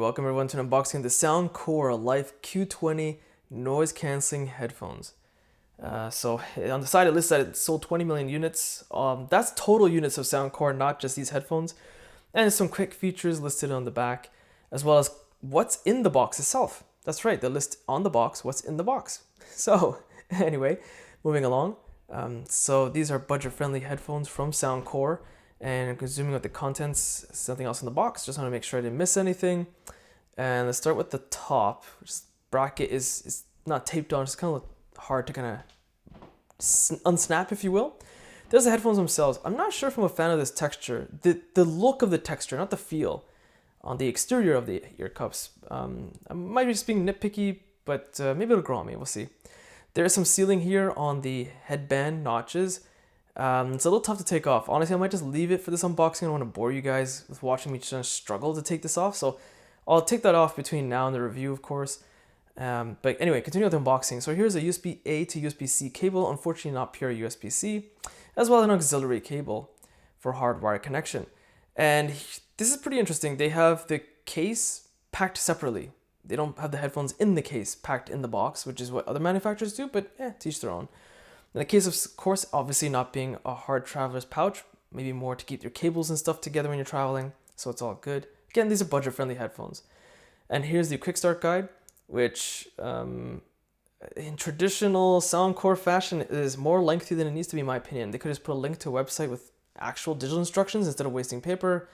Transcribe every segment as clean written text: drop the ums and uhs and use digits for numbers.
welcome everyone to an unboxing of the Soundcore Life Q20 noise cancelling headphones. So on the side it lists that it sold 20 million units. That's total units of Soundcore, not just these headphones. And some quick features listed on the back, as well as what's in the box itself. That's right, they list on the box what's in the box. So anyway, moving along. So these are budget-friendly headphones from Soundcore. And consuming with the contents, something else in the box. Just want to make sure I didn't miss anything. And let's start with the top, which bracket is not taped on. It's kind of hard to kind of unsnap, if you will. There's the headphones themselves. I'm not sure if I'm a fan of this texture. The look of the texture, not the feel, on the exterior of the ear cups. I might be just being nitpicky, but maybe it'll grow on me. We'll see. There is some sealing here on the headband notches. It's a little tough to take off. Honestly, I might just leave it for this unboxing. I don't want to bore you guys with watching me just struggle to take this off. So I'll take that off between now and the review, of course. But anyway, continue with the unboxing. So here's a USB-A to USB-C cable, unfortunately not pure USB-C, as well as an auxiliary cable for hardwired connection. And this is pretty interesting. They have the case packed separately. They don't have the headphones in the case packed in the box, which is what other manufacturers do, but to each their own. In the case of course, obviously not being a hard traveler's pouch, maybe more to keep your cables and stuff together when you're traveling, so it's all good. Again, these are budget-friendly headphones. And here's the quick start guide, which in traditional Soundcore fashion is more lengthy than it needs to be, in my opinion. They could just put a link to a website with actual digital instructions instead of wasting paper,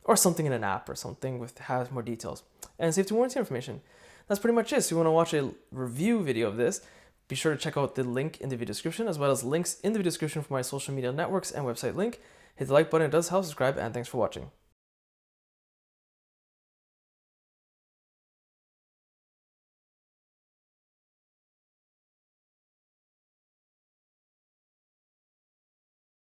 or something in an app or something with has more details. And safety warranty information. That's pretty much it. So you want to watch a review video of this, be sure to check out the link in the video description, as well as links in the video description for my social media networks and website link. Hit the like button, it does help. Subscribe, and thanks for watching.